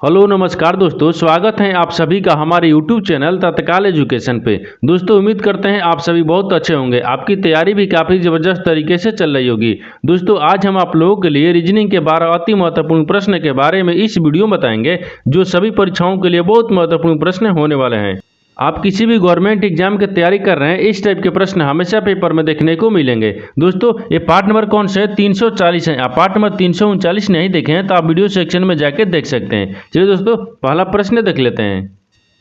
Hello नमस्कार दोस्तों, स्वागत है आप सभी का हमारे यूट्यूब चैनल तत्काल एजुकेशन पे। दोस्तों उम्मीद करते हैं आप सभी बहुत अच्छे होंगे, आपकी तैयारी भी काफ़ी ज़बरदस्त तरीके से चल रही होगी। दोस्तों आज हम आप लोगों के लिए रीजनिंग के 12 अति महत्वपूर्ण प्रश्न के बारे में इस वीडियो में बताएंगे, जो सभी परीक्षाओं के लिए बहुत महत्वपूर्ण प्रश्न होने वाले हैं। आप किसी भी गवर्नमेंट एग्जाम की तैयारी कर रहे हैं, इस टाइप के प्रश्न हमेशा पेपर में देखने को मिलेंगे। दोस्तों ये पार्ट नंबर कौन सा है? 340 है। आप पार्ट नंबर 339 नहीं देखे हैं तो आप वीडियो सेक्शन में जाके देख सकते हैं। चलिए दोस्तों पहला प्रश्न देख लेते हैं।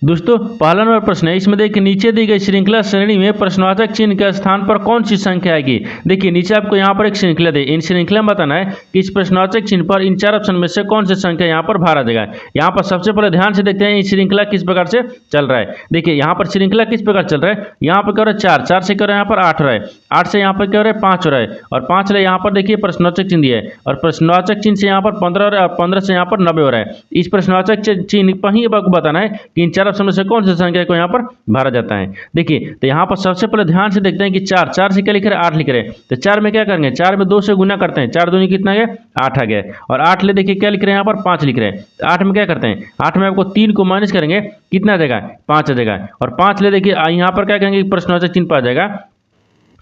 दोस्तों पहला नंबर प्रश्न है, इसमें देखिए नीचे दी गई श्रृंखला श्रेणी में प्रश्नवाचक चिन्ह के स्थान पर कौन सी संख्या आएगी। देखिए नीचे आपको यहाँ पर एक श्रृंखला दी, इन श्रृंखला में बताना है कि इस प्रश्नवाचक चिन्ह पर इन चार ऑप्शन में से कौन सी संख्या यहाँ पर भरा देगा। यहाँ पर सबसे पहले ध्यान से देखते हैं ये श्रृंखला किस प्रकार से चल रहा है। देखिए यहाँ पर श्रृंखला किस प्रकार चल रहा है, यहाँ पर क्या हो रहा है 4, 4 से क्या हो रहा है यहाँ पर 8 हो रहा है, 8 से यहाँ पर क्या हो रहा है 5 हो रहा है, और 5 से यहाँ पर देखिए प्रश्नवाचक चिन्ह दिया है, और प्रश्नवाचक चिन्ह से यहाँ पर 15 हो रहा है, और 15 से यहाँ पर 90 हो रहा है। इस प्रश्नवाचक चिन्ह पर ही आपको बताना है कि इन चार ऑप्शन में से कौन सी संख्या को यहाँ पर भरा जाता है। देखिए तो यहाँ पर सबसे पहले ध्यान से देखते हैं कि 4, 4 से क्या लिख रहे हैं 8 लिख रहे हैं, तो 4 में क्या करेंगे, 4 में 2 से गुना करते हैं, 4 दूनी कितना गया 8 आ गया, और 8 ले देखिए क्या लिख रहे हैं यहाँ पर 5 लिख रहे हैं, 8 में क्या करते हैं 8 में आपको 3 को माइनस करेंगे कितना आ जाएगा 5 आ जाएगा, और 5 ले देखिए यहाँ पर क्या करेंगे प्रश्नवाचक चिन्ह आ जाएगा।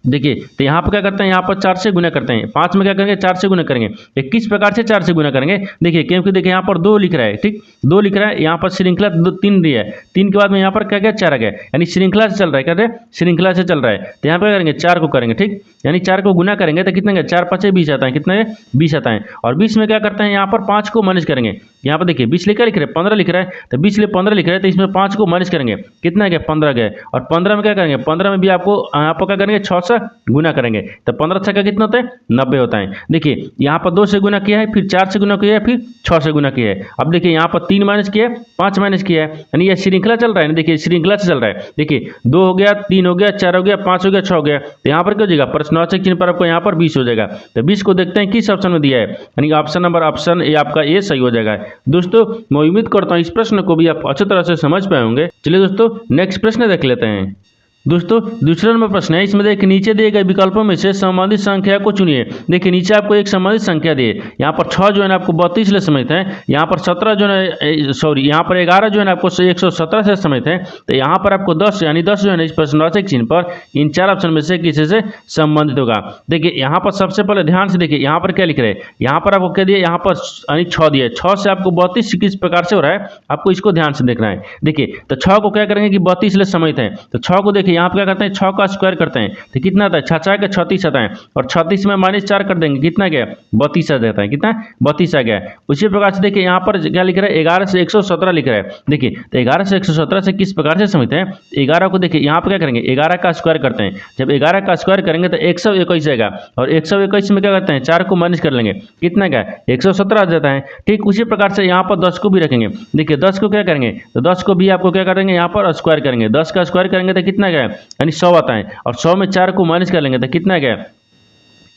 देखिए तो यहाँ पर क्या करते हैं, यहाँ पर 4 से गुना करते हैं, 5 में क्या करेंगे 4 से गुना करेंगे। ये किस प्रकार से 4 से गुना करेंगे, देखिए क्योंकि देखिए यहाँ पर 2 लिख रहा है, ठीक 2 लिख रहा है, यहाँ पर श्रृंखला 3 दी है, 3 के बाद में यहाँ पर क्या क्या 4 आ गया, यानी श्रृंखला से चल रहा है, क्या श्रृंखला से चल रहा है। तो यहाँ पर करेंगे 4 को करेंगे, ठीक यानी 4 को गुना करेंगे तो कितना 4 5 20 आता है, कितना है 20 आता है, और 20 में क्या करते हैं यहाँ पर 5 को माइनस करेंगे। यहाँ पर देखिए 20 लिखा लिख रहे हैं 15 लिख रहा है, तो 20 ले 15 लिख रहा है, तो इसमें 5 को माइनस करेंगे कितना गया 15 गया, और 15 में क्या करेंगे 15 में भी आपको यहाँ पर क्या करेंगे 6 से गुना करेंगे, तो 15 छक्का कितना होता है 90 होता है। देखिए यहाँ पर 2 से गुना किया है, फिर 4 से गुना किया है, फिर 6 से गुना किया है। अब देखिए यहाँ पर 3 माइनस किया है, 5 माइनस किया है, यानी यह श्रृंखला चल रहा है ना, देखिए श्रृंखला से चल रहा है। देखिए 2 हो गया, 3 हो गया, 4 हो गया, 5 हो गया, 6 हो गया, तो यहाँ पर क्या हो जाएगा प्रश्नवाचक चिन्ह पर आपको यहाँ पर 20 हो जाएगा। तो 20 को देखते हैं किस ऑप्शन में दिया है, यानी ऑप्शन ए आपका ए सही हो जाएगा। दोस्तों मैं उम्मीद करता हूँ इस प्रश्न को भी आप अच्छी तरह से समझ पाए होंगे। चलिए दोस्तों नेक्स्ट प्रश्न देख लेते हैं। दोस्तों दूसरा नंबर प्रश्न है, इसमें देखिए नीचे दिए गए विकल्पों में से संबंधित संख्या को चुनिए। देखिए नीचे आपको एक संबंधित संख्या दी है, यहाँ पर 6 जो है ना आपको 32 ले समेत है, यहाँ पर 17 जो है यहाँ पर 11 जो है ना आपको 117 से समेत है, तो यहाँ पर आपको 10 यानी 10 जो है ना इस प्रश्नवाचक चिन्ह पर इन चार ऑप्शन में से किसी से संबंधित होगा। देखिए यहाँ पर सबसे पहले ध्यान से देखिए यहाँ पर क्या लिख रहे हैं, यहाँ पर आपको क्या दिया, यहाँ पर यानी 6 दिया है, 6 से आपको 32 किस प्रकार से हो रहा है आपको इसको ध्यान से देखना है। देखिए तो 6 को क्या करेंगे कि 32 ले समेत है, तो 6 को देखिए यहाँ पर क्या करते हैं 6 का स्क्वायर करते हैं, तो कितना आता है 6 का 36 आता है, और 36 में -4 कर देंगे कितना गया 32 आ जाता है, कितना 32 आ गया। उसी प्रकार से देखिए यहाँ पर क्या लिख रहा है 11 से 117 लिख रहा है। देखिए तो 11 से 117 से किस प्रकार से समझते हैं, 11 को देखिए यहाँ पर क्या करेंगे 11 का स्क्वायर करते हैं, जब 11 का स्क्वायर करेंगे तो 121 आएगा, और 121 में क्या करते हैं 4 को माइनस कर लेंगे कितना क्या 117 आ जाता है। ठीक उसी प्रकार से यहाँ पर 10 को भी रखेंगे। देखिए 10 को क्या करेंगे, तो 10 को भी आपको क्या करेंगे यहाँ पर स्क्वायर करेंगे, 10 का स्क्वायर करेंगे तो कितना गया यानी 100 आता है, और 100 में 4 को माइनस कर लेंगे तो कितना गया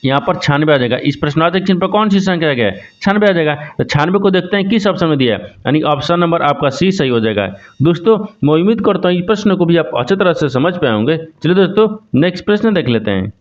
यहाँ पर 96 आ जाएगा। इस प्रश्नवाचक चिन्ह पर कौन सी संख्या गया 96 आ जाएगा। तो 96 को देखते हैं किस ऑप्शन में दिया है, यानी ऑप्शन नंबर आपका सी सही हो जाएगा। दोस्तों मैं उम्मीद करता हूँ इस प्रश्न को भी आप अच्छी तरह से समझ पाए होंगे। चलिए दोस्तों नेक्स्ट प्रश्न देख लेते हैं।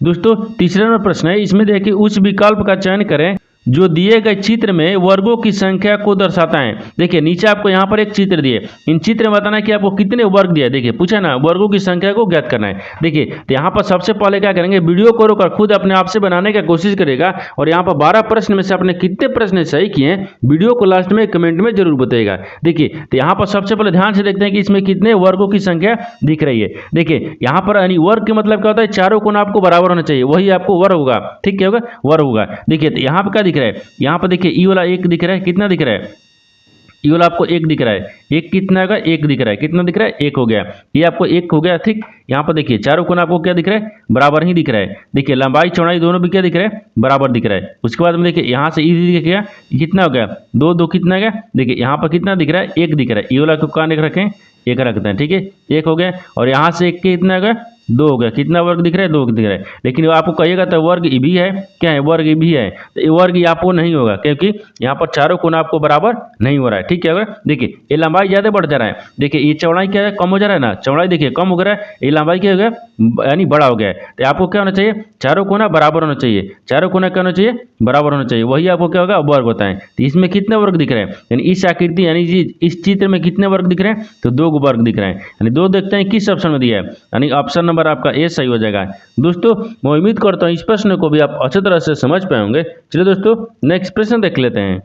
दोस्तों तीसरा नंबर प्रश्न है, इसमें देखिए उस विकल्प का चयन करें जो दिए गए चित्र में वर्गों की संख्या को दर्शाता है। देखिए नीचे आपको यहाँ पर एक चित्र दिए, इन चित्र में बताना है कि आपको कितने वर्ग दिया है। देखिए पूछा ना वर्गों की संख्या को ज्ञात करना है। देखिए तो यहाँ पर सबसे पहले क्या करेंगे, वीडियो को रोककर खुद अपने आप से बनाने की कोशिश करेगा, और यहाँ पर 12 प्रश्न में से आपने कितने प्रश्न सही किए हैं वीडियो को लास्ट में कमेंट में जरूर बताइएगा। देखिए तो यहाँ पर सबसे पहले ध्यान से देखते हैं कि इसमें कितने वर्गों की संख्या दिख रही है। देखिए यहाँ पर यानी वर्ग के मतलब क्या होता है, चारों कोण आपको बराबर होना चाहिए, वही आपको वर्ग होगा। ठीक क्या होगा वर्ग होगा। देखिए तो यहाँ पर क्या दिख रहा है, यहाँ पर देखिए ई वाला 1 दिख रहा है, कितना दिख रहा है ई वाला आपको 1 दिख रहा है, 1 कितना होगा 1 दिख रहा है, कितना दिख रहा है 1 हो गया, ये आपको 1 हो गया। ठीक यहाँ पर देखिए चारों कोण आपको क्या दिख रहा है बराबर ही दिख रहा है। देखिए लंबाई चौड़ाई दोनों भी क्या दिख रहा है बराबर दिख रहा है। उसके बाद में देखिए यहाँ से ई दिख गया, कितना हो गया 2 2 कितना गया, देखिए यहाँ पर कितना दिख रहा है 1 दिख रहा है, ई वाला को कहाँ रखें 1 रखते हैं। ठीक है 1 हो गया, और यहाँ से 1 कितना हो गया 2 हो गया, कितना वर्ग दिख रहा है, 2 दिख रहा है। लेकिन आपको कहिएगा तो वर्ग भी है, क्या है, वर्ग भी है, तो ये वर्ग यहाँ पर नहीं होगा क्योंकि यहाँ पर चारों कोना आपको बराबर नहीं हो रहा है। ठीक है, अगर देखिए ये लंबाई ज़्यादा बढ़ जा रहा है, देखिए ये चौड़ाई क्या है, कम हो जा रहा है ना, चौड़ाई देखिए कम हो गया है, ये लंबाई क्या हो गया, यानी बड़ा हो गया है। तो आपको क्या होना चाहिए, चारों कोना बराबर होना चाहिए, चारों कोना क्या होना चाहिए, बराबर होना चाहिए, वही आपको क्या होगा, वर्ग होता है। तो इसमें कितने वर्ग दिख रहे हैं, यानी इस आकृति यानी इस चित्र में कितने वर्ग दिख रहे हैं, तो 2 वर्ग दिख रहे हैं, यानी 2 देखते हैं किस ऑप्शन में दिया है, यानी ऑप्शन नंबर आपका ए सही हो जाएगा। दोस्तों मैं उम्मीद करता हूँ इस प्रश्न को भी आप अच्छी तरह से समझ पाए होंगे। चलिए दोस्तों नेक्स्ट प्रश्न देख लेते हैं।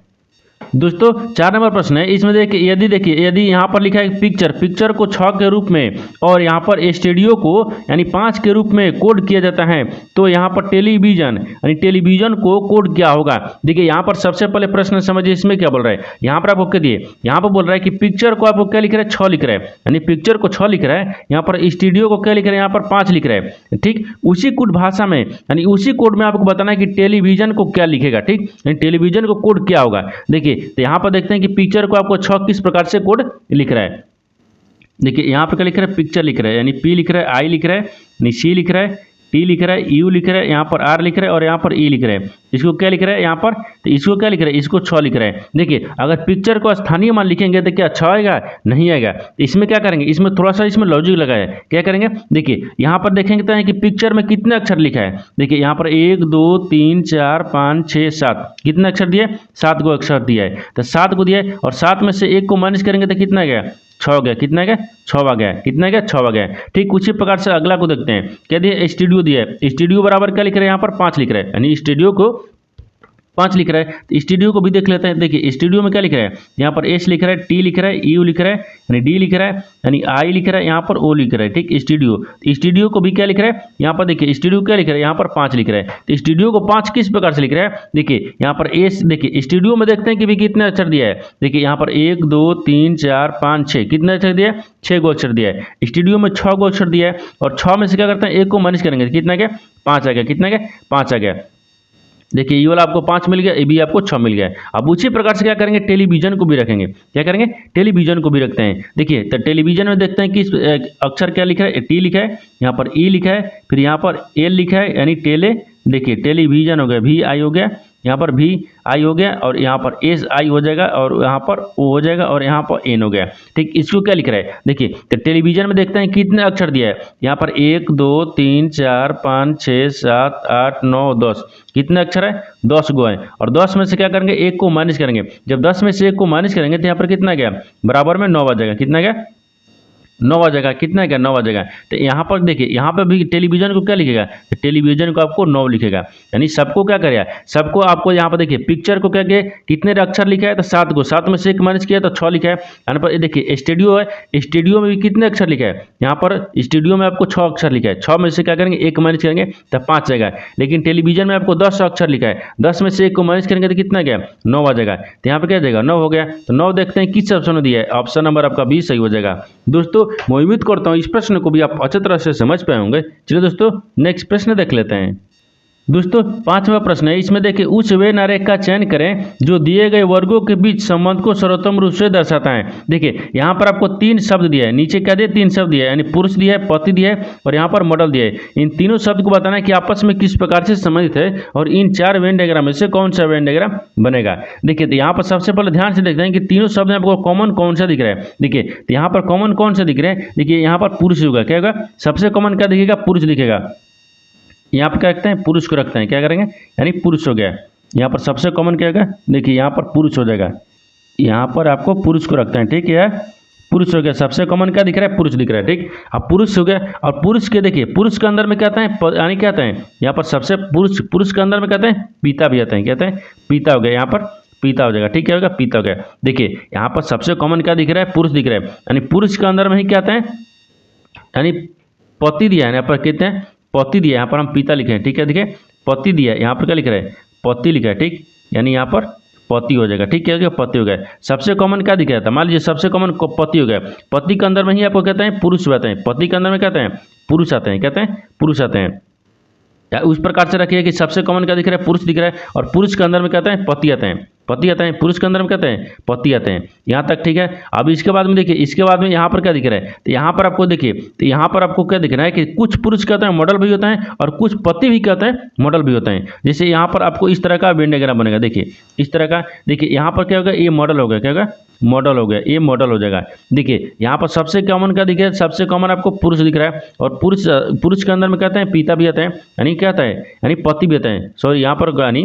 दोस्तों 4 नंबर प्रश्न है, इसमें देखिए यदि यहाँ पर लिखा है पिक्चर को 6 के रूप में और यहाँ पर स्टूडियो को यानी 5 के रूप में कोड किया जाता है, तो यहाँ पर टेलीविजन को कोड क्या होगा। देखिए यहाँ पर सबसे पहले प्रश्न समझिए, इसमें क्या बोल रहा है, यहाँ पर आपको क्या दिए, यहाँ पर बोल रहा है कि पिक्चर को आपको क्या लिख रहा है, 6 लिख रहा है, यानी पिक्चर को 6 लिख रहा है, यहाँ पर स्टूडियो को क्या लिख रहा है, यहाँ पर 5 लिख रहा है। ठीक, उसी कोड भाषा में यानी उसी कोड में आपको बताना है कि टेलीविजन को क्या लिखेगा। ठीक, टेलीविजन को कोड क्या होगा। देखिए तो यहाँ पर देखते हैं कि पिक्चर को आपको 6 किस प्रकार से कोड लिख रहा है। देखिए यहाँ पर क्या लिख रहा है, पिक्चर लिख रहा है, यानी पी लिख रहा है, आई लिख रहा है, यानी सी लिख रहा है, टी लिख रहा है, यू लिख रहा है, यहाँ पर आर लिख रहा है और यहाँ पर ई लिख रहा है। इसको क्या लिख रहा है यहाँ पर, तो इसको क्या लिख रहा है, इसको 6 लिख रहा है। देखिए अगर पिक्चर को स्थानीय मान लिखेंगे तो क्या 6 आएगा, नहीं आएगा। इसमें क्या करेंगे, इसमें थोड़ा सा इसमें लॉजिक लगाया है, क्या करेंगे, देखिए यहाँ पर देखेंगे तो है कि पिक्चर में कितने अक्षर लिखा है। देखिए यहाँ पर 1 2 3 4 5 6 7 कितने अक्षर दिए, 7 को अक्षर दिया है, तो 7 को दिया है और 7 में से 1 को माइनस करेंगे तो कितना गया, 6 हो गया, कितना गया, 6 आ गया, कितना गया, 6 आ गया। ठीक उसी प्रकार से अगला को देखते हैं, क्या दिया, स्टूडियो दिया है, स्टूडियो बराबर क्या लिख रहे हैं, यहाँ पर 5 लिख रहे हैं, यानी स्टूडियो को 5 लिख रहा है। तो स्टूडियो को भी देख लेते हैं। देखिए स्टूडियो में क्या लिख रहा है, यहाँ पर एस लिख रहा है, टी लिख रहा है, यू लिख रहा है, यानी डी लिख रहा है, यानी आई लिख रहा है, यहाँ पर ओ लिख रहा है। ठीक, स्टूडियो को भी क्या लिख रहा है, यहाँ पर देखिए स्टूडियो क्या लिख रहा है, यहाँ पर 5 लिख रहा है। तो स्टूडियो को 5 किस प्रकार से लिख रहा है, देखिए यहाँ पर एस, देखिए स्टूडियो में देखते हैं कि भी कितने अक्षर दिया है। देखिए यहाँ पर 1 2 3 4 5 6 कितने अक्षर दिया है, 6 को अक्षर दिया है। स्टूडियो में 6 को अक्षर दिया है और 6 में से क्या करते हैं, 1 को माइनस करेंगे, कितना गया, 5 आ गया, कितना गया, 5 आ गया। देखिए ये वाला आपको 5 मिल गया, ये भी आपको 6 मिल गया। अब उसी प्रकार से क्या करेंगे, टेलीविजन को भी रखेंगे, क्या करेंगे, टेलीविजन को भी रखते हैं। देखिए तो टेलीविजन में देखते हैं कि अक्षर क्या लिखा है, टी लिखा है, यहाँ पर ई लिखा है, फिर यहाँ पर एल लिखा है, यानी टेले, देखिए टेलीविजन हो गया, भी आई हो गया, यहाँ पर भी आई हो गया और यहाँ पर एस आई हो जाएगा और यहाँ पर ओ हो जाएगा और यहाँ पर एन हो गया। ठीक, इसको क्या लिख रहा है, देखिए तो टेलीविजन में देखते हैं कितने अक्षर दिया है, यहाँ पर 1 2 3 4 5 6 7 8 9 10 कितने अक्षर है, 10 गो है। और 10 में से क्या करेंगे, 1 को माइनस करेंगे, जब 10 में से 1 को माइनस करेंगे तो यहाँ पर कितना गया, बराबर में 9 आ जाएगा, कितना गया, 9 आ जाएगा, कितना गया, 9 आ जाएगा। तो यहाँ पर देखिए यहाँ पर भी टेलीविजन को क्या लिखेगा, तो टेलीविजन को आपको 9 लिखेगा, यानी सबको क्या करेगा, सबको आपको यहाँ पर देखिए पिक्चर को क्या किया, कितने अक्षर लिखा है, तो 7 को, 7 में से 1 माइनस किया तो 6 लिखा है। यहाँ पर देखिए स्टूडियो है, स्टूडियो में भी कितने अक्षर लिखा है, यहाँ पर स्टूडियो में आपको 6 अक्षर लिखा है, 6 में से क्या करेंगे, 1 माइनस करेंगे तो 5 आएगा। लेकिन टेलीविजन में आपको 10 अक्षर लिखा है, 10 में से 1 को माइनस करेंगे तो कितना गया, 9 आ जाएगा। तो यहाँ पर क्या जाएगा, 9 हो गया। तो 9 देखते हैं किस ऑप्शन में दिया है, ऑप्शन नंबर आपका बी सही हो जाएगा। दोस्तों मैं उम्मीद करता हूं इस प्रश्न को भी आप अच्छी तरह से समझ पाए होंगे। चलिए दोस्तों नेक्स्ट प्रश्न देख लेते हैं। दोस्तों 5वां प्रश्न है, इसमें देखिए उस वेन आरेख का चयन करें जो दिए गए वर्गों के बीच संबंध को सर्वोत्तम रूप से दर्शाता है। देखिए यहाँ पर आपको 3 शब्द दिया है, नीचे क्या दिया, 3 शब्द दिया है, यानी पुरुष दिया है, पति दिया है और यहाँ पर मॉडल दिया है। इन तीनों शब्द को बताना है कि आपस में किस प्रकार से संबंधित है और इन 4 वेन डायग्राम में से कौन सा वेन डायग्राम बनेगा। देखिए तो यहाँ पर सबसे पहले ध्यान से देखते हैं कि तीनों शब्द में आपको कॉमन कौन सा दिख रहा है। देखिए तो यहाँ पर कॉमन कौन सा दिख रहा है, देखिए यहाँ पर पुरुष होगा, क्या होगा, सबसे कॉमन क्या दिखेगा, पुरुष दिखेगा। यहाँ पर क्या रखते हैं, पुरुष को रखते हैं, क्या करेंगे, यानी पुरुष हो गया। यहाँ पर सबसे कॉमन क्या होगा, देखिए यहाँ पर पुरुष हो जाएगा, यहाँ पर आपको पुरुष को रखते हैं। ठीक है, पुरुष हो गया, सबसे कॉमन क्या दिख रहा है, पुरुष दिख रहा है। ठीक, अब पुरुष हो गया और पुरुष के देखिए पुरुष के अंदर में क्या आता है, यानी क्या आता है, यहाँ पर सबसे पुरुष के अंदर में कहते हैं पिता भी आता है, कहते हैं पिता हो गया, यहाँ पर पिता हो जाएगा। ठीक, क्या होगा, पिता हो गया। देखिए यहाँ पर सबसे कॉमन क्या दिख रहा है, पुरुष दिख रहा है, यानी पुरुष के अंदर में ही क्या आता है, यानी पति दिया है, यहाँ पर कहते हैं पति दिया, यहाँ पर हम पिता लिखे हैं। ठीक है, देखिए पति दिया है, यहाँ पर क्या लिख रहा है, पति लिखा है। ठीक, यानी यहाँ पर पति हो जाएगा। ठीक है, पति हो गया। सबसे कॉमन क्या दिख रहा था, मान लीजिए सबसे कॉमन पति हो गया, पति के अंदर में ही आपको कहते हैं पुरुष आते हैं, पति के अंदर में कहते हैं पुरुष आते हैं, कहते हैं पुरुष आते हैं। या उस प्रकार से रखिए कि सबसे कॉमन क्या दिख रहा है, पुरुष दिख रहा है और पुरुष के अंदर में कहते हैं पति आते हैं। पति आता है, पुरुष के अंदर में कहते हैं पति आते हैं, यहाँ तक ठीक है। अब इसके बाद में देखिए, इसके बाद में यहाँ पर क्या दिख रहा है, तो यहाँ पर आपको देखिए, तो यहाँ पर आपको क्या दिख रहा है कि कुछ पुरुष कहते हैं मॉडल भी होता है और कुछ पति भी कहते हैं मॉडल भी होते हैं। जैसे यहाँ पर आपको इस तरह का वेन डायग्राम बनेगा, देखिए इस तरह का, देखिए यहाँ पर क्या होगा, ये मॉडल हो गया, क्या होगा, मॉडल हो गया, ये मॉडल हो जाएगा। देखिए यहाँ पर सबसे कॉमन क्या दिख रहा है, सबसे कॉमन आपको पुरुष दिख रहा है, और पुरुष के अंदर में कहते हैं पिता भी आता है, यानी क्या आता है, यानी पति भी आता है, सॉरी यहाँ पर यानी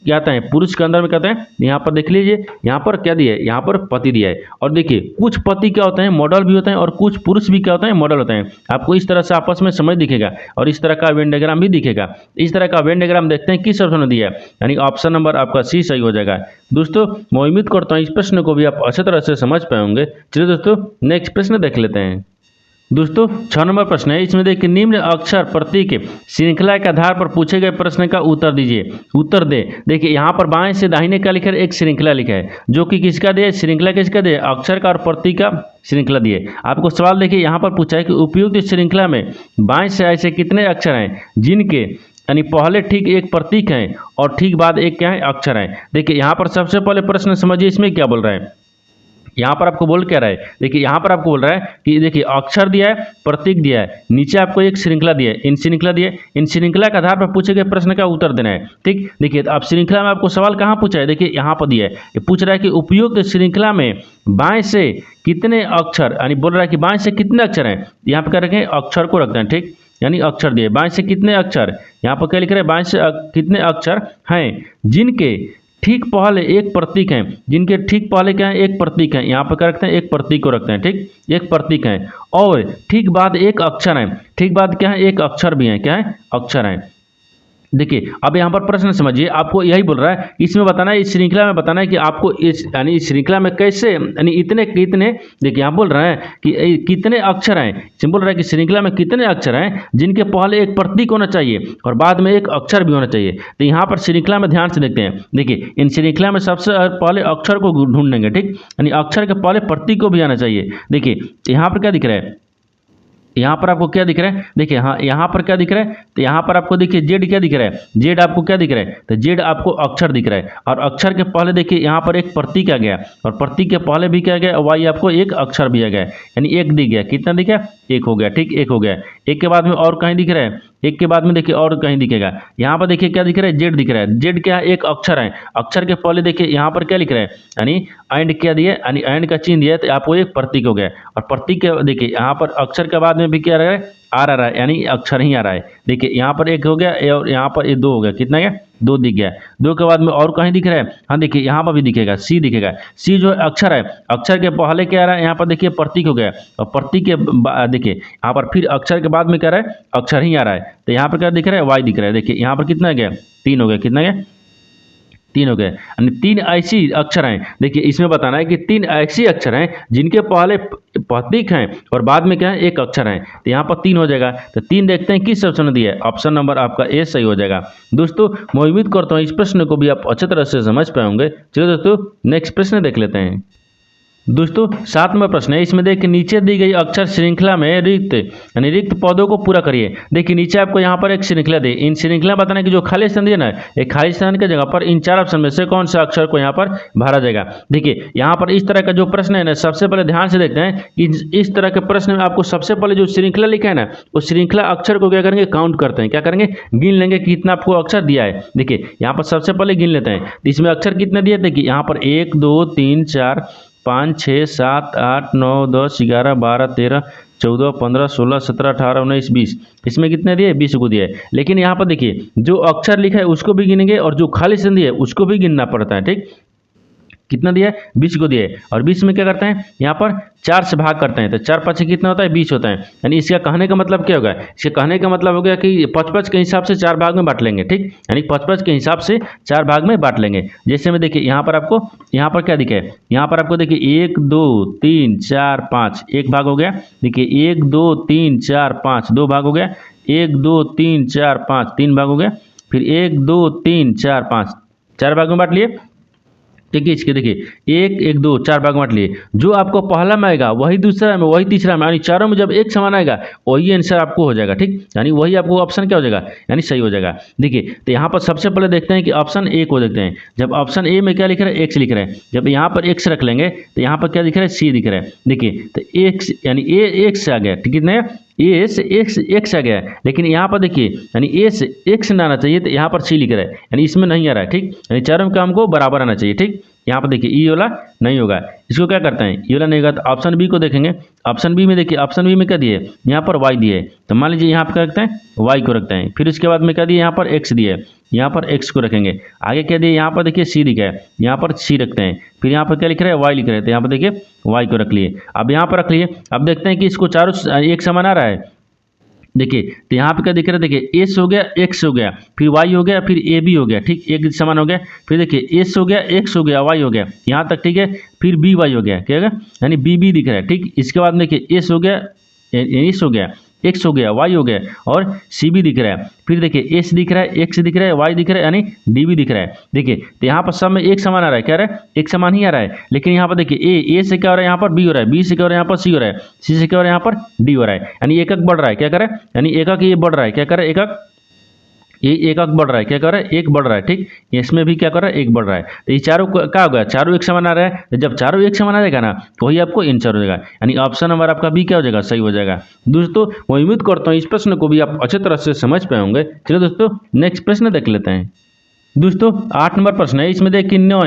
क्या आता है, पुरुष के अंदर में कहते हैं, यहाँ पर देख लीजिए, यहाँ पर क्या दिया है, यहाँ पर पति दिया है। और देखिए कुछ पति क्या होते हैं, मॉडल भी होते हैं, और कुछ पुरुष भी क्या होते हैं, मॉडल होते हैं। आपको इस तरह से आपस में समझ दिखेगा, और इस तरह का वेन डायग्राम भी दिखेगा। इस तरह का वेन डायग्राम देखते हैं किस ऑप्शन में दिया है, यानी ऑप्शन नंबर आपका सी सही हो जाएगा। दोस्तों मैं उम्मीद करता हूँ इस प्रश्न को भी आप अच्छे तरह से समझ पाए होंगे। चलिए दोस्तों नेक्स्ट प्रश्न देख लेते हैं। दोस्तों 6 नंबर प्रश्न है, इसमें देखिए निम्न अक्षर प्रतीक श्रृंखला के आधार पर पूछे गए प्रश्न का उत्तर दीजिए, उत्तर दे। देखिए यहाँ पर बाएं से दाहिने का लिखा है, एक श्रृंखला लिखा है, जो कि किसका दिए, श्रृंखला किसका दिए, अक्षर का और प्रतीक का श्रृंखला दिए। आपको सवाल देखिए यहाँ पर पूछा है कि उपयुक्त श्रृंखला में बाएं से ऐसे कितने अक्षर हैं जिनके यानी पहले ठीक एक प्रतीक है और ठीक बाद एक क्या है, अक्षर है। देखिए यहाँ पर सबसे पहले प्रश्न समझिए, इसमें क्या बोल रहा है, यहाँ पर आपको बोल क्या रहा है, देखिए यहाँ पर आपको बोल रहा है कि देखिए अक्षर दिया है, प्रतीक दिया है, नीचे आपको एक श्रृंखला दिया है, इन श्रृंखला दिए, इन श्रृंखला के आधार पर पूछे गए प्रश्न का उत्तर देना है। ठीक, देखिए अब श्रृंखला में आपको सवाल कहाँ पूछा है, देखिए यहाँ पर दिया है, ये पूछ रहा है कि उपयुक्त श्रृंखला में बाएं से कितने अक्षर, यानी बोल रहा है कि बाएं से कितने अक्षर हैं, यहाँ पर क्या रखें, अक्षर को रखते हैं। ठीक, यानी अक्षर दिए, बाएं से कितने अक्षर, यहाँ पर क्या लिख रहे हैं, बाएं से कितने अक्षर हैं जिनके ठीक पहले एक प्रतीक है, जिनके ठीक पहले क्या है, एक प्रतीक है, यहाँ पर क्या रखते हैं, एक प्रतीक को रखते हैं। ठीक, एक प्रतीक है और ठीक बाद एक अक्षर है, ठीक बाद क्या है, एक अक्षर भी है, क्या है, अक्षर है। देखिए अब यहाँ पर प्रश्न समझिए, आपको यही बोल रहा है, इसमें बताना है, इस श्रृंखला में बताना है कि आपको इस यानी इस श्रृंखला में कैसे, यानी इतने कितने, देखिए यहाँ बोल रहे हैं कि कितने अक्षर हैं, बोल रहा है कि श्रृंखला में कितने अक्षर हैं जिनके पहले एक प्रतीक होना चाहिए और बाद में एक अक्षर भी होना चाहिए। तो यहाँ पर श्रृंखला में ध्यान से देखते हैं, देखिए इन श्रृंखला में सबसे पहले अक्षर को ढूंढेंगे। ठीक, यानी अक्षर के पहले प्रतीक को भी आना चाहिए। देखिए यहाँ पर क्या दिख रहा है, यहाँ पर आपको क्या दिख रहा है, देखिए हाँ यहाँ पर क्या दिख रहा है, तो यहाँ पर आपको देखिए जेड क्या दिख रहा है, जेड आपको क्या दिख रहा है, तो जेड आपको अक्षर दिख रहा है, और अक्षर के पहले देखिए यहाँ पर एक प्रतीक आ गया, और प्रतीक के पहले भी क्या गया, वाई आपको एक अक्षर भी आ गया, यानी एक दिख गया, कितना दिख गया, एक हो गया। ठीक, एक हो गया, एक के बाद में और कहीं दिख रहा है, एक के बाद में देखिए और कहीं दिखेगा, यहाँ पर देखिए क्या दिख रहा है, जेड दिख रहा है, जेड क्या है, एक अक्षर है, अक्षर के पहले देखिए यहाँ पर क्या लिख रहा है, यानी एंड क्या दिया, यानी एंड का चिन्ह दिया, तो आपको एक प्रतीक हो गया, और प्रतीक के देखिए यहाँ पर अक्षर के बाद में भी क्या रहा है, आर आ रहा है, यानी अक्षर ही आ रहा है। देखिए यहाँ पर एक हो गया और यहाँ पर ये दो हो गया, कितना गया, दो दिख गया, दो के बाद में और कहीं दिख रहा है, हाँ देखिए यहाँ पर भी दिखेगा, सी दिखेगा, सी जो है अक्षर है, अक्षर के पहले क्या आ रहा है, यहाँ पर देखिए प्रतीक हो गया, और प्रतीक के देखिए यहाँ पर फिर अक्षर के बाद में क्या रहा है, अक्षर ही आ रहा है, तो यहाँ पर क्या दिख रहा है, वाई दिख रहा है। देखिए यहाँ पर कितना गया, 3 हो गया, कितना गया, 3 हो गए, यानी 3 ऐसी अक्षर हैं। देखिए इसमें बताना है कि 3 ऐसी अक्षर हैं जिनके पहले प्रतीक हैं और बाद में क्या है, एक अक्षर है, तो यहाँ पर 3 हो जाएगा। तो 3 देखते हैं किस ऑप्शन में दिया है, ऑप्शन नंबर आपका ए सही हो जाएगा। दोस्तों मैं उम्मीद करता हूँ इस प्रश्न को भी आप अच्छी तरह से समझ पाए होंगे। चलिए दोस्तों नेक्स्ट प्रश्न देख लेते हैं। दोस्तों 7वां प्रश्न है, इसमें देखिए नीचे दी गई अक्षर श्रृंखला में रिक्त यानी रिक्त पदों को पूरा करिए। देखिए नीचे आपको यहाँ पर एक श्रृंखला दी, इन श्रृंखला बताना कि जो खाली स्थान दिया ना, एक खाली स्थान की जगह पर इन 4 ऑप्शन में से कौन सा अक्षर को यहाँ पर भरा जाएगा। देखिए यहाँ पर इस तरह का जो प्रश्न है ना, सबसे पहले ध्यान से देखते हैं कि इस तरह के प्रश्न में आपको सबसे पहले जो श्रृंखला लिखा है ना, उस श्रृंखला अक्षर को क्या करेंगे, काउंट करते हैं, क्या करेंगे, गिन लेंगे कि कितना आपको अक्षर दिया है। देखिए यहाँ पर सबसे पहले गिन लेते हैं, इसमें अक्षर कितने दिए, देखिए यहाँ पर 1 2 3 4 5 6 7 8 9 10 11 12 13 14 15 16 17 18 19 20, इसमें कितने दिए, 20 को दिए। लेकिन यहाँ पर देखिए जो अक्षर लिखा है उसको भी गिनेंगे और जो खाली स्थान दिया है उसको भी गिनना पड़ता है। ठीक, कितना दिया है, 20 को दिया है, और 20 में क्या करते हैं, यहाँ पर 4 से भाग करते हैं, तो 4 5 कितना होता है, 20 होता है। यानी इसका कहने का मतलब क्या होगा, इसके कहने का मतलब हो गया कि 5-5 के हिसाब से 4 भाग में बांट लेंगे। ठीक, यानी 5-5 के हिसाब से 4 भाग में बांट लेंगे। जैसे में देखिए यहाँ पर आपको यहाँ पर क्या दिखा है, यहाँ पर आपको देखिए 1 2 3 4 5 एक भाग हो गया, देखिए 1 2 3 4 5 2 भाग हो गया, 1 2 3 4 5 3 भाग हो गया, फिर 1 2 3 4 5 4 भाग में बांट लिए। ठीक है। इसके देखिए एक एक दो चार भाग बांट लिए, जो आपको पहला में आएगा वही दूसरा में वही तीसरा में, यानी चारों में जब एक समान आएगा वही आंसर आपको हो जाएगा। ठीक, यानी वही आपको ऑप्शन क्या हो जाएगा, यानी सही हो जाएगा। देखिए तो यहाँ पर सबसे पहले देखते हैं कि ऑप्शन ए को देखते हैं। जब ऑप्शन ए में क्या लिख रहा है, एक्स लिख रहा है, जब यहाँ पर एक्स रख लेंगे तो यहाँ पर क्या दिख रहा है, सी दिख रहा है। देखिए तो एक्स यानी ए एक्स आ गया, ठीक कितने ए से एक्स एक्स आ गया है, लेकिन यहाँ पर देखिए यानी ए से एक्स ना आना चाहिए, तो यहाँ पर सी लिख रहा है, यानी इसमें नहीं आ रहा है। ठीक, यानी चारों का हमको बराबर आना चाहिए। ठीक, यहाँ पर देखिए ई वाला नहीं होगा, इसको क्या करते हैं, ये वाला नहीं होगा तो ऑप्शन बी को देखेंगे। ऑप्शन बी में देखिए, ऑप्शन बी में क्या दिए, यहाँ पर वाई दिए, तो मान लीजिए यहाँ पर क्या रखते हैं, वाई को रखते हैं। फिर उसके बाद में क्या दिए, यहाँ पर एक्स दिए, यहाँ पर एक्स को रखेंगे। आगे क्या दिए, यहाँ पर देखिए सी दिखा है, यहाँ पर सी रखते हैं। फिर यहाँ पर क्या लिख रहे हैं, वाई लिख रहे हैं, तो यहाँ पर देखिए वाई को रख लिए। अब यहाँ पर रख लिए, अब देखते हैं कि इसको चारों एक समान आ रहा है। देखिए तो यहाँ पे क्या दिख रहा है, देखिए एस हो गया, एक्स हो गया, फिर वाई हो गया, फिर ए बी हो गया। ठीक, एक समान हो गया। फिर देखिए एस हो गया, एक्स हो गया, वाई हो गया, यहाँ तक ठीक है। फिर बी वाई हो गया, क्या होगा, यानी बी बी दिख रहा है। ठीक, इसके बाद देखिए एस हो गया, एस हो गया, एक्स हो गया, वाई हो गया, और सी भी दिख रहा है। फिर देखिए एस दिख रहा है, एक्स दिख रहा है, वाई दिख रहा है, यानी डी भी दिख रहा है। देखिए तो यहाँ पर सब में एक समान आ रहा है, क्या रहा है, एक समान ही आ रहा है। लेकिन यहाँ पर देखिए ए से क्या हो रहा है, यहाँ पर बी हो रहा है, बी से क्या हो रहा है, यहाँ पर सी हो रहा है, सी से क्या हो रहा है, यहाँ पर डी हो रहा है, यानी एकक बढ़ रहा है। क्या कर रहा है, यानी एकक ये बढ़ रहा है, क्या कर रहा है, एकक ये एकक बढ़ रहा है, क्या कर रहा है, एक बढ़ रहा है। ठीक, इसमें भी क्या कर रहा है, एक बढ़ रहा है। तो ये चारों क्या होगा, चारों एक समान आ रहा है, तो जब चारों एक समान आ जाएगा ना तो वही आपको आंसर हो जाएगा, यानी ऑप्शन नंबर आपका बी क्या हो जाएगा, सही हो जाएगा। दोस्तों मैं उम्मीद करता हूँ इस प्रश्न को भी आप अच्छे तरह से समझ पाए होंगे। चलिए दोस्तों नेक्स्ट प्रश्न देख लेते हैं। दोस्तों 8 नंबर प्रश्न है, इसमें देखिए 9,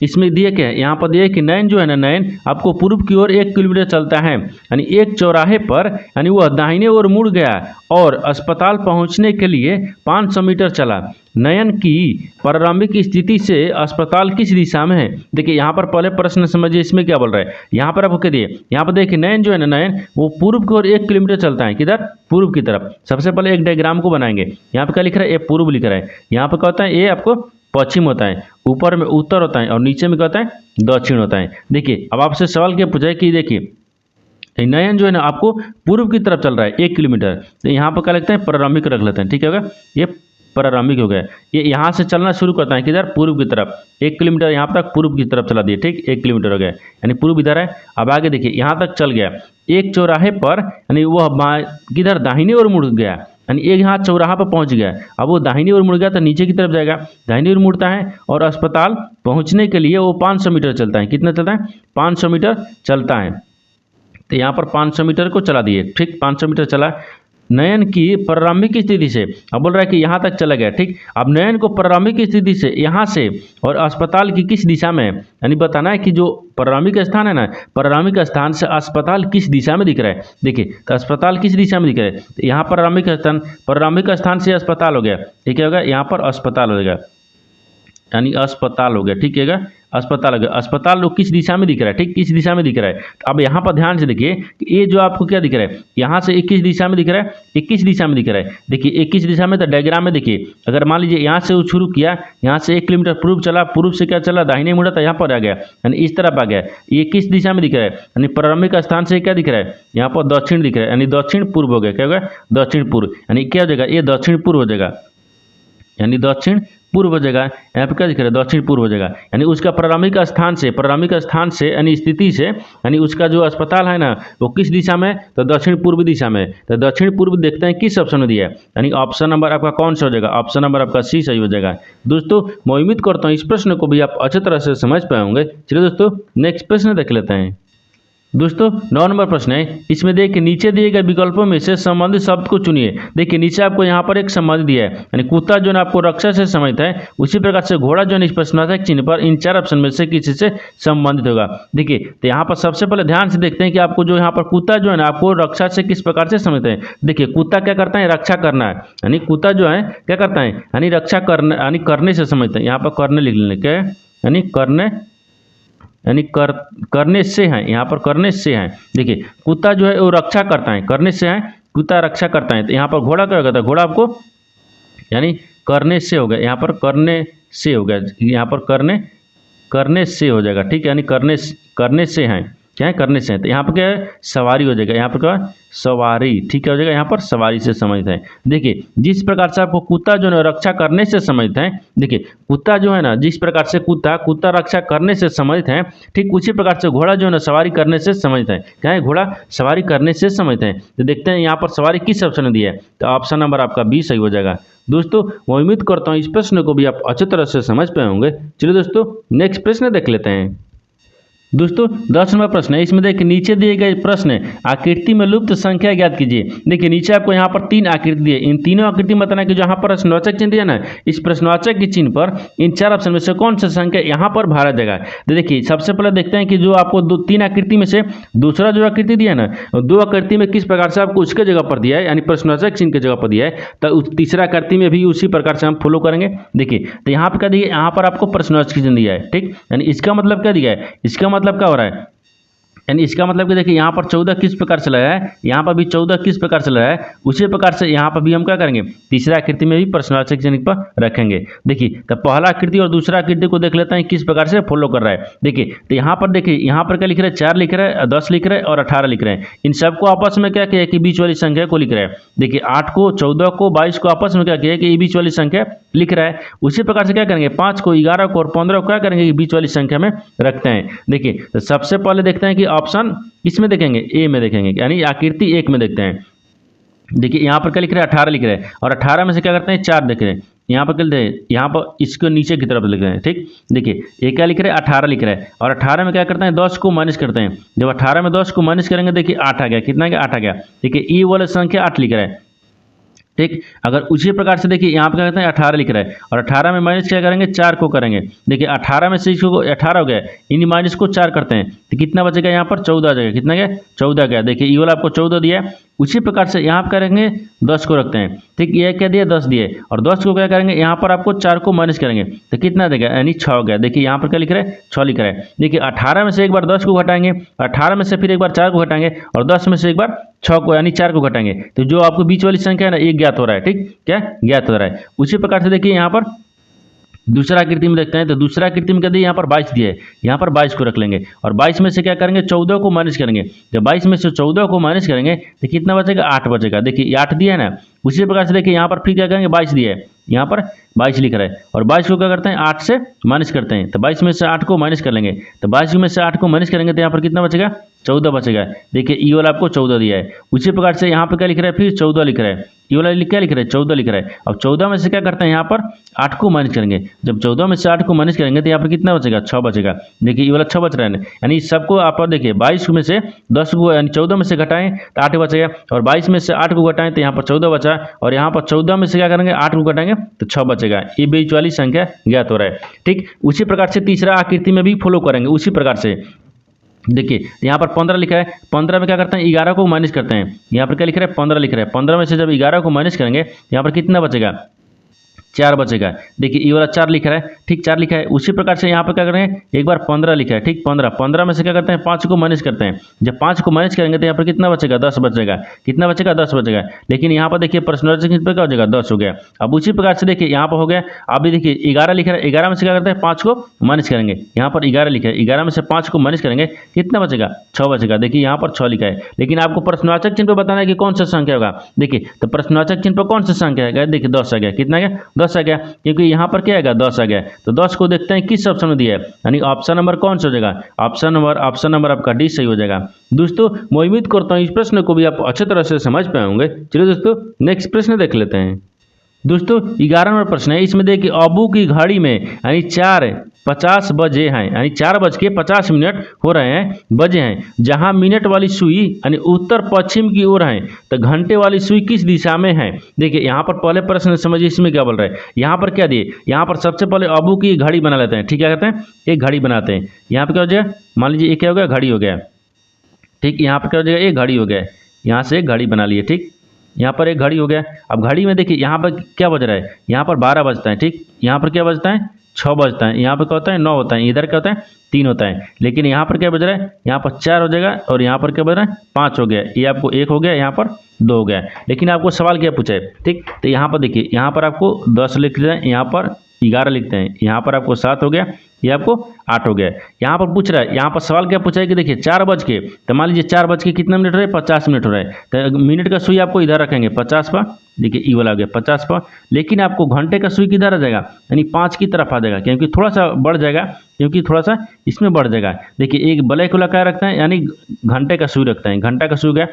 इसमें दिए क्या है, यहाँ पर दिए कि 9 जो है ना, 9 आपको पूर्व की ओर 1 किलोमीटर चलता है, यानी एक चौराहे पर, यानी वह दाहिने ओर मुड़ गया और अस्पताल पहुंचने के लिए 500 मीटर चला। नयन की प्रारंभिक स्थिति से अस्पताल किस दिशा में है। देखिए यहाँ पर पहले प्रश्न समझिए, इसमें क्या बोल रहा है, यहाँ पर आपको क्या दिए, यहाँ पर देखिए नयन जो है ना, नयन वो पूर्व की ओर 1 किलोमीटर चलता है, किधर, पूर्व की तरफ। सबसे पहले एक डायग्राम को बनाएंगे। यहाँ पे क्या लिख रहा है, ए पूर्व लिख रहा है, यहाँ पे क्या होता है, ए आपको पश्चिम होता है, ऊपर में उत्तर होता है, और नीचे में क्या होता है, दक्षिण होता है। देखिए अब आपसे सवाल क्या पूछा है कि देखिए नयन जो है ना आपको पूर्व की तरफ चल रहा है 1 किलोमीटर, तो यहाँ पर क्या लगता है, प्रारंभिक रख लेते हैं। ठीक है, ये प्रारंभिक हो गया, ये यहाँ से चलना शुरू करता है, किधर, पूर्व की तरफ। 1 किलोमीटर यहाँ तक पूर्व की तरफ चला दिए। ठीक, 1 किलोमीटर हो गया, यानी पूर्व इधर है। अब आगे देखिए यहाँ तक चल गया, एक चौराहे पर, यानी वह किधर, दाहिने ओर मुड़ गया, यानी एक यहाँ चौराहा पर पहुंच गया। अब वो दाहिनी ओर मुड़ गया तो नीचे की तरफ जाएगा, दाहिनी ओर मुड़ता है, और अस्पताल पहुंचने के लिए वो 500 मीटर चलता है। कितना चलता है, 500 मीटर चलता है। तो यहाँ पर 500 मीटर को चला दिए। ठीक, 500 मीटर चला। नयन की प्रारंभिक स्थिति से, अब बोल रहा है कि यहाँ तक चला गया। ठीक, अब नयन को प्रारंभिक स्थिति से यहाँ से और अस्पताल की किस दिशा में है, यानी बताना है कि जो प्रारंभिक स्थान है ना, प्रारंभिक स्थान से अस्पताल किस दिशा में दिख रहा है। देखिए तो अस्पताल किस दिशा में दिख रहा है, तो यहाँ प्रारंभिक स्थान से अस्पताल हो गया। ये क्या होगा, यहाँ पर अस्पताल हो जाएगा, यानी अस्पताल हो गया। ठीक है, अस्पताल हो गया। अस्पताल लोग किस दिशा में दिख रहा है, ठीक, किस दिशा में दिख रहा है। तो अब यहाँ पर ध्यान से देखिए कि ये जो आपको क्या दिख रहा है, यहाँ से 21 दिशा में दिख रहा है, 21 दिशा में दिख रहा है। देखिए 21 दिशा में, तो डायग्राम में देखिए, अगर मान लीजिए यहाँ से शुरू किया, यहाँ से 1 किलोमीटर पूर्व चला, पूर्व से क्या चला, दाहिने मुड़ा, तो यहाँ पर आ गया, यानी इस तरफ आ गया। ये किस दिशा में दिख रहा है, यानी प्रारंभिक स्थान से क्या दिख रहा है, यहाँ पर दक्षिण दिख रहा है, यानी दक्षिण पूर्व हो गया। क्या होगा, दक्षिण पूर्व, यानी क्या हो जाएगा, ये दक्षिण पूर्व हो जाएगा, यानी दक्षिण पूर्व हो जाएगा। यहाँ पे क्या दिख रहा है, दक्षिण पूर्व हो जाएगा, यानी उसका प्रारंभिक स्थान से यानी स्थिति से, यानी उसका जो अस्पताल है ना वो किस दिशा में, तो दक्षिण पूर्व दिशा में। तो दक्षिण पूर्व देखते हैं किस ऑप्शन में दिया है, यानी ऑप्शन नंबर आपका कौन सा हो जाएगा, ऑप्शन नंबर आपका सी सही हो जाएगा। दोस्तों मैं उम्मीद करता हूँ इस प्रश्न को भी आप अच्छे तरह से समझ पाए होंगे। चलिए दोस्तों नेक्स्ट प्रश्न देख लेते हैं। दोस्तों 9 नंबर प्रश्न है, इसमें देखिए नीचे दिए गए विकल्पों में से संबंधित शब्द को चुनिए। देखिए नीचे आपको यहाँ पर एक संबंध दिया है, यानी कुत्ता जो है आपको रक्षा से संबंधित है, उसी प्रकार से घोड़ा जो है इस प्रश्नार्थक चिन्ह पर इन 4 ऑप्शन में से किसी से संबंधित होगा। देखिए तो यहाँ पर सबसे पहले ध्यान से देखते हैं कि आपको जो यहाँ पर कुत्ता जो है ना आपको रक्षा से किस प्रकार से संबंधित है। देखिए कुत्ता क्या करता है, रक्षा करना है, यानी कुत्ता जो है क्या करता है, यानी रक्षा करना, यानी करने से संबंधित है। यहाँ पर करने लिख लेने क्या है, यानी करने, यानी करने से है, यहाँ पर करने से है। देखिए कुत्ता जो है वो रक्षा करता है, करने से है, कुत्ता रक्षा करता है। तो यहाँ पर घोड़ा क्या होगा, था घोड़ा आपको यानी करने से हो गया, यहाँ पर करने से हो गया, यहाँ पर करने से हो जाएगा। ठीक है, यानी करने से है, क्या है, करने से है। तो यहाँ पर क्या है, सवारी हो जाएगा, यहाँ पर क्या है, सवारी, ठीक है, हो जाएगा। यहाँ पर सवारी से समझते हैं। देखिए जिस प्रकार से आपको कुत्ता जो है रक्षा करने से समझते हैं, देखिए कुत्ता जो है ना, जिस प्रकार से कुत्ता रक्षा करने से समझते हैं, ठीक उसी प्रकार से घोड़ा जो है ना सवारी करने से समझते हैं। क्या है, घोड़ा सवारी करने से समझते हैं। तो देखते हैं यहाँ पर सवारी किस ऑप्शन में दिया है, तो ऑप्शन नंबर आपका बी सही हो जाएगा। दोस्तों मैं उम्मीद करता हूँ इस प्रश्न को भी आप अच्छी तरह से समझ पाए होंगे। चलिए दोस्तों नेक्स्ट प्रश्न देख लेते हैं। दोस्तों 10 नंबर प्रश्न है, इसमें देखिए नीचे दिए गए प्रश्न आकृति में लुप्त संख्या ज्ञात कीजिए। देखिए नीचे आपको यहाँ पर 3 आकृति दिए, इन तीनों आकृति में बताना कि जो यहाँ पर प्रश्नवाचक चिन्ह दिया ना, इस प्रश्नवाचक के चिन्ह पर इन 4 ऑप्शन में से कौन सा संख्या यहाँ पर भरा जाएगा। तो देखिए सबसे पहले देखते हैं कि जो आपको 3 आकृति में से दूसरा जो आकृति दिया ना, 2 आकृति में किस प्रकार से आपको उसके जगह पर दिया है, यानी प्रश्नवाचक चिन्ह की जगह पर दिया है, तो तीसरा आकृति में भी उसी प्रकार से हम फॉलो करेंगे। देखिए तो यहाँ पर क्या दिया, यहाँ पर आपको प्रश्नवाचक चिन्ह दिया है, ठीक, यानी इसका मतलब क्या दिया है, इसका मतलब क्या हो रहा है, यानी इसका मतलब कि देखिए यहाँ पर 14 किस प्रकार से लगाया है, यहाँ पर भी 14 किस प्रकार से लगाया है, उसी प्रकार से यहाँ पर भी हम क्या करेंगे, तीसरा आकृति में भी प्रश्नवाचक चिन्ह पर रखेंगे। देखिए तो पहला आकृति और दूसरा आकृति को देख लेते हैं किस प्रकार से फॉलो कर रहा है। देखिए तो यहाँ पर देखिए, यहाँ पर क्या लिख रहे हैं, 4 लिख रहे हैं, 10 लिख रहे हैं और 18 लिख रहे हैं। इन सबको आपस में क्या किया कि बीच वाली संख्या को लिख रहा है। देखिए 8 को, 14 को, 22 को आपस में क्या किया कि ये बीच वाली संख्या लिख रहा है। उसी प्रकार से क्या करेंगे, 5 को, 11 को और 15 को क्या करेंगे, बीच वाली संख्या में रखते हैं। देखिए तो सबसे पहले देखते हैं कि ऑप्शन इसमें देखेंगे, ए में देखेंगे, यानी आकृति 1 में देखते हैं। देखिए यहाँ पर क्या लिख रहे हैं, 18 लिख रहे हैं, और 18 में से क्या करते हैं, 4 देख रहे हैं। यहाँ पर क्या लिखते हैं, यहाँ पर इसको नीचे की तरफ लिख रहे हैं, ठीक। देखिए ये क्या लिख रहे हैं, 18 लिख रहे हैं, और 18 में क्या करते हैं, 10 को माइनस करते हैं। जब 18 में 10 को माइनस करेंगे, देखिए 8 आ गया, कितना आ गया, 8 आ गया। देखिए ई वाला संख्या 8 लिख रहा है, ठीक। अगर उसी प्रकार से देखिए यहाँ पे क्या कहते हैं, 18 लिख रहा है, और 18 में माइनस क्या करेंगे, 4 को करेंगे। देखिए 18 में से इसको 18 हो गया, इन माइनस को 4 करते हैं तो कितना बचेगा, यहाँ पर 14 आ जाएगा। कितना गया, 14 गया। देखिए ये वाला आपको 14 दिया है। उसी प्रकार से यहाँ पर करेंगे 10 को रखते हैं, ठीक। ये क्या दिया, 10 दिए, और 10 को क्या करेंगे, यहाँ पर आपको 4 को माइनस करेंगे तो कितना देगा, यानी 6 हो गया। देखिए यहाँ पर क्या लिख रहा है, 6 लिख रहा है। देखिए 18 में से एक बार 10 को घटाएंगे, 18 में से फिर एक बार 4 को घटाएंगे, और 10 में से एक बार 6 को यानी 4 को घटाएंगे, तो जो आपको बीच वाली संख्या है ना, एक ज्ञात हो रहा है, ठीक, क्या ज्ञात हो रहा है। उसी प्रकार से देखिए यहाँ पर दूसरा आकृति में देखते हैं, तो दूसरा आकृति में क्या दिया, यहाँ पर 22 दिया है, यहाँ पर 22 को रख लेंगे, और 22 में से क्या करेंगे, 14 को माइनस करेंगे। जब 22 में से 14 को माइनस करेंगे तो कितना बचेगा, 8 बचेगा। देखिए 8 दिया है ना। उसी प्रकार से देखिए यहाँ पर फिर क्या करेंगे, 22 दिया है, यहाँ पर 22 लिख रहा है, और 22 को क्या करते हैं, 8 से माइनस करते हैं, तो 22 में से 8 को माइनस कर लेंगे, तो 22 में से 8 को माइनस करेंगे तो यहाँ पर कितना बचेगा, 14 बचेगा। देखिए ई वाला आपको 14 दिया है। उसी प्रकार से यहाँ पर क्या लिख रहा है, फिर 14 लिख रहा है, ये वाला क्या लिख रहा है, 14 लिख रहा है। अब 14 में से क्या करते हैं, यहाँ पर 8 को माइनस करेंगे। जब 14 में से 8 को माइनस करेंगे तो यहाँ पर कितना बचेगा, 6 बचेगा। देखिए ये वाला 6 बच रहा है, यानी सबको आप देखिए 22 में से 10 को यानी 14 में से घटाएं तो 8 बचेगा, और 22 में से 8 को घटाएं तो यहाँ पर 14 बचा, और यहाँ पर 14 में से क्या करेंगे, 8 को घटाएंगे तो 6 बचेगा। ये बीच वाली संख्या ज्ञात हो रहा है, ठीक। उसी प्रकार से तीसरा आकृति में भी फॉलो करेंगे उसी प्रकार से। देखिए यहाँ पर 15 लिखा है, 15 में क्या करते हैं, 11 को माइनस करते हैं। यहाँ पर क्या लिख रहा है, 15 लिख रहा है, 15 में से जब 11 को माइनस करेंगे यहाँ पर कितना बचेगा, 4 बचेगा। देखिए ये वाला 4 लिख रहा है, ठीक, 4 लिखा है। उसी प्रकार से यहाँ पर क्या करेंगे, एक बार 15 लिखा है, ठीक, 15 में से क्या करते हैं, 5 को माइनस करते हैं। जब 5 को माइनस करेंगे तो यहाँ पर कितना बचेगा, 10 बचेगा। कितना बचेगा, 10 बचेगा। लेकिन यहाँ पर देखिए प्रश्नवाचक चिन्ह पर क्या हो जाएगा, 10 हो गया। अब उसी प्रकार से देखिए यहाँ पर हो गया। अभी देखिए 11 लिख रहा है, 11 में से क्या करते हैं, 5 को माइनस करेंगे। यहाँ पर 11 लिखा है, 11 में से 5 को माइनस करेंगे कितना बचेगा, 6 बचेगा। देखिए यहाँ पर 6 लिखा है, लेकिन आपको प्रश्नवाचक चिन्ह पर बताना है कि कौन सा संख्या होगा। देखिए तो प्रश्नवाचक चिन्ह पर कौन सा संख्या है, देखिए 10 आ गया। कितना आ गया, 10 आ गया, क्योंकि यहाँ पर क्या आएगा, 10 आ गया। तो 10 को देखते हैं किस ऑप्शन में दिया है, यानी ऑप्शन नंबर कौन सा हो जाएगा, ऑप्शन नंबर आपका डी सही हो जाएगा। दोस्तों मैं उम्मीद करता हूँ इस प्रश्न को भी आप अच्छे तरह से समझ पाए होंगे। चलिए दोस्तों नेक्स्ट प्रश्न देख लेते हैं। दोस्तों 11 नंबर प्रश्न है, इसमें देखिए अबू की घड़ी में यानी 4:50 बजे हैं, यानी 4:50 हो रहे हैं, बजे हैं। जहां मिनट वाली सुई यानी उत्तर पश्चिम की ओर है, तो घंटे वाली सुई किस दिशा में है। देखिए यहाँ पर पहले प्रश्न समझिए, इसमें क्या बोल रहा है। यहाँ पर क्या दिए, यहाँ पर सबसे पहले अबू की घड़ी बना लेते हैं, ठीक, क्या कहते हैं, एक घड़ी बनाते हैं। यहाँ पर क्या हो जाएगा, मान लीजिए ये क्या हो गया, घड़ी हो गया, ठीक। यहाँ पर क्या हो जाएगा, एक घड़ी हो गया, यहाँ से एक घड़ी बना लिए, ठीक। यहाँ पर एक घड़ी हो गया। अब घड़ी में देखिए यहाँ पर क्या बज रहा है, यहाँ पर 12 बजता है, ठीक। यहाँ पर क्या बजता है, 6 बजता है। यहाँ पर क्या होता है, 9 होता है। इधर क्या होता है, 3 होता है। लेकिन यहाँ पर क्या बज रहा है, यहाँ पर 4 हो जाएगा, और यहाँ पर क्या बज रहा है, 5 हो गया। ये आपको 1 हो गया, यहाँ पर 2 हो गया। लेकिन आपको सवाल क्या पूछा है, ठीक। तो यहाँ पर देखिए, यहाँ पर आपको 10 लिख रहे हैं, यहाँ पर 11 लिखते हैं, यहाँ पर आपको 7 हो गया, ये आपको 8 हो गया। यहाँ पर पूछ रहा है, यहाँ पर सवाल क्या पूछा है कि देखिए 4 बज के, तो मान लीजिए 4 बज के कितना मिनट हो रहा है, 50 मिनट हो रहा है, तो मिनट का सुई आपको इधर रखेंगे 50 पर, देखिए ई वाला हो गया 50 पर, लेकिन आपको घंटे का सुई किधर आ जाएगा, यानी 5 की तरफ आ जाएगा, क्योंकि थोड़ा सा बढ़ जाएगा, क्योंकि थोड़ा सा इसमें बढ़ जाएगा। देखिए एक ब्लैक वाला क्या रखता है, यानी घंटे का सुई रखता है, घंटा का सुई गया,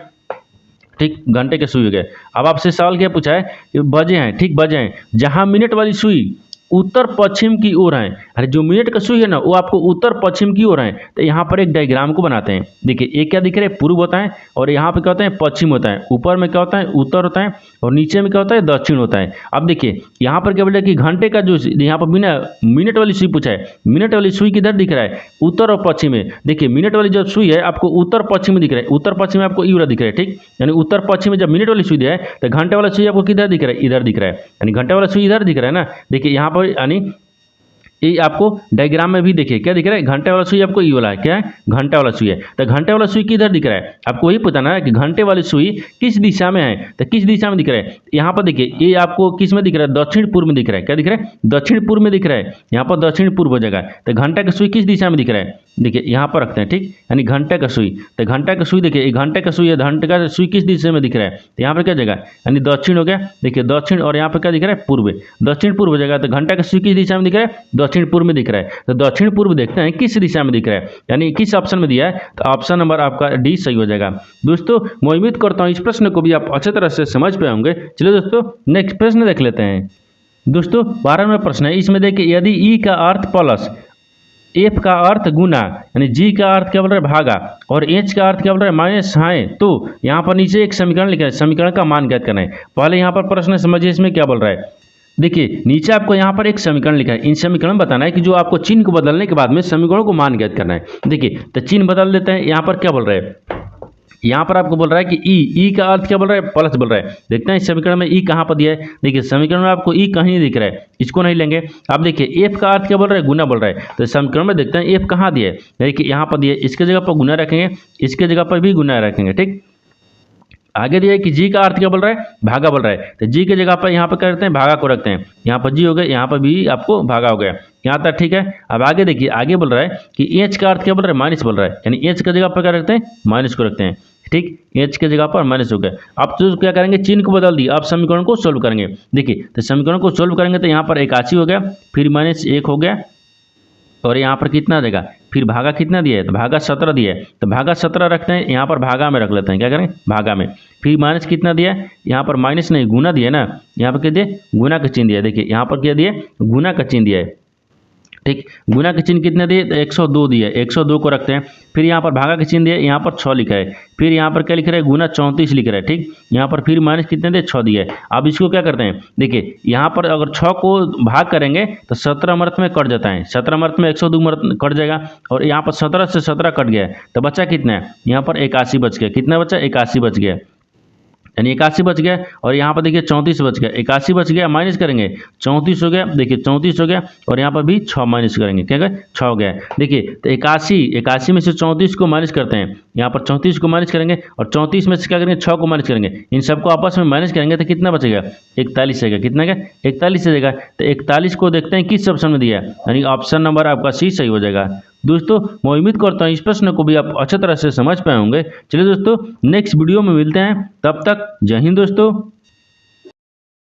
ठीक, घंटे के सुई हो गए। अब आपसे सवाल क्या पूछा है कि बजे हैं, ठीक, बजे हैं, जहां मिनट वाली सुई उत्तर पश्चिम की ओर है, अरे जो मिनट का सुई है ना वो आपको उत्तर पश्चिम की ओर है, तो यहाँ पर एक डायग्राम को बनाते हैं। देखिए एक क्या दिख रहा है, पूर्व होता है, और यहाँ पे क्या होता है, पश्चिम होता है, ऊपर में क्या होता है, उत्तर होता है, और नीचे में क्या होता है, दक्षिण होता है। अब देखिए यहाँ पर क्या बोला कि घंटे का जो, यहाँ पर बिना मिनट वाली सुई पूछा है, मिनट वाली सुई किधर दिख रहा है, उत्तर और पश्चिम में। देखिए मिनट वाली जो सुई है आपको उत्तर पश्चिम में दिख रहा है, उत्तर पश्चिम में आपको ई वाला दिख रहा है, ठीक, यानी उत्तर पश्चिम में जब मिनट वाली सुई है तो घंटे वाला सुई आपको किधर दिख रहा है, इधर दिख रहा है, यानी घंटे वाला सुई इधर दिख रहा है ना। देखिए यहाँ पर यानी ये आपको डायग्राम में भी देखिए क्या दिख रहा है, घंटे वाला सुई आपको ई वाला है, क्या है, घंटे वाला सुई है, तो घंटे वाला सुई किधर दिख रहा है, आपको वही पता ना कि घंटे वाली सुई किस दिशा में है, तो किस दिशा में दिख रहा है, यहाँ पर देखिए ये आपको किस में दिख रहा है, दक्षिण पूर्व में दिख रहा है, क्या दिख रहा है, दक्षिण पूर्व में दिख रहा है, यहाँ पर दक्षिण पूर्व हो जाएगा, तो घंटा का सुई किस दिशा में दिख रहा है, देखिए यहाँ पर रखते हैं, ठीक, यानी घंटे का सुई, तो घंटा का सुई देखिए घंटे का सुई है, घंटे का सुई किस दिशा में दिख रहा है, तो यहाँ पर क्या जगह, यानी दक्षिण हो गया, देखिए दक्षिण, और यहाँ पर क्या दिख रहा है, पूर्व, दक्षिण पूर्व हो जाएगा, तो घंटा का सुई किस दिशा में दिख रहा है, दक्षिण पूर्व में दिख रहा है, तो दक्षिण पूर्व देखते हैं किस दिशा में दिख रहा है, यानी किस ऑप्शन में दिया है, तो ऑप्शन नंबर आपका डी सही हो जाएगा। दोस्तों मैं उम्मीद करता हूं इस प्रश्न को भी आप अच्छे तरह से समझ पाए होंगे। चलिए दोस्तों नेक्स्ट प्रश्न देख लेते हैं। दोस्तों 12वां प्रश्न है, इसमें देखिए यदि ई का अर्थ प्लस, एफ का अर्थ गुना, यानी जी का अर्थ क्या बोल रहा है, भागा, और एच का अर्थ क्या बोल रहा है, माइनस है, तो यहाँ पर नीचे एक समीकरण लिखा है, समीकरण का मान ज्ञात करना है। पहले यहाँ पर प्रश्न समझिए इसमें क्या बोल रहा है। देखिए नीचे आपको यहाँ पर एक समीकरण लिखा है, इन समीकरण में बताना है कि जो आपको चिन्ह को बदलने के बाद में समीकरणों को मान ज्ञात करना है। देखिए तो चिन्ह बदल देते हैं, यहाँ पर क्या बोल रहा है, यहाँ पर आपको बोल रहा है कि ई का अर्थ क्या बोल रहा है, प्लस बोल रहा है। देखते हैं इस समीकरण में ई कहाँ पर दिया है, देखिए समीकरण में आपको ई कहीं नहीं दिख रहा है, इसको नहीं लेंगे। अब देखिए एफ का अर्थ क्या बोल रहा है, गुना बोल रहा है, तो समीकरण में देखते हैं एफ कहाँ दिया है, देखिए यहाँ पर दिया है, इसके जगह पर गुना रखेंगे, इसके जगह पर भी गुना रखेंगे, ठीक। आगे दिया है कि जी का अर्थ क्या बोल रहा है, भागा बोल रहा है, तो जी की जगह पर यहाँ पर करते हैं भागा को रखते हैं, यहाँ पर जी हो गया, यहाँ पर भी आपको भागा हो गया, यहाँ तक ठीक है। अब आगे देखिए आगे बोल रहा है कि एच का अर्थ क्या बोल रहा है, माइनस बोल रहा है, यानी एच की जगह पर क्या रखते हैं, माइनस को रखते हैं, ठीक, एच की जगह पर माइनस हो गया। अब तो क्या करेंगे, चिन्ह को बदल दिया, अब समीकरण को सोल्व करेंगे। देखिए तो समीकरण को सोल्व करेंगे तो यहाँ पर 81 हो गया, फिर -1 हो गया, और यहाँ पर कितना देगा, फिर भागा कितना दिया है, तो भागा 17 दिया है, तो भागा 17 रखते हैं, यहाँ पर भागा में रख लेते हैं, क्या करें, भागा में, फिर माइनस कितना दिया है, यहाँ पर माइनस नहीं गुना दिया ना, यहाँ पर क्या दिया, गुना का चिन्ह दिया, देखिए यहाँ पर क्या दिया, गुना का चिन्ह दिया है, ठीक, गुना के चिन्ह कितने दिए, तो 102 दिए, 102 को रखते हैं, फिर यहाँ पर भागा के चिन्ह दिए, यहाँ पर 6 लिखा है, फिर यहाँ पर क्या लिख रहा है, गुना 34 लिख रहा है, ठीक, यहाँ पर फिर माइनस कितने दिए, 6 दिया है। अब इसको क्या करते हैं, देखिए यहाँ पर अगर 6 को भाग करेंगे तो 17 मर्थ में कट जाता है, 17 मर्थ में 102 मर्थ कट जाएगा, और यहाँ पर 17 से 17 कट गया, तो बचा कितना है, यहाँ पर 81 बच गया, कितना बचा, 81 बच गया, यानी 81 बच गया, और यहाँ पर देखिए 34 बच गया, 81 बच गया, माइनस करेंगे 34 हो गया, देखिए 34 हो गया, और यहाँ पर भी 6 माइनस करेंगे, क्या है 6 हो गया। देखिए तो 81 में से 34 को माइनस करते हैं, यहाँ पर 34 को माइनस करेंगे, और 34 में से क्या करेंगे, 6 को माइनस करेंगे, इन सबको आपस में माइनस करेंगे तो कितना बचेगा, 41 आएगा, कितना क्या 41 जाएगा। तो 41 को देखते हैं किस ऑप्शन में दिया है, यानी ऑप्शन नंबर आपका सी सही हो जाएगा। दोस्तों मैं उम्मीद करता हूँ इस प्रश्न को भी आप अच्छी तरह से समझ पाए होंगे। चलिए दोस्तों नेक्स्ट वीडियो में मिलते हैं, तब तक जय हिंद दोस्तों।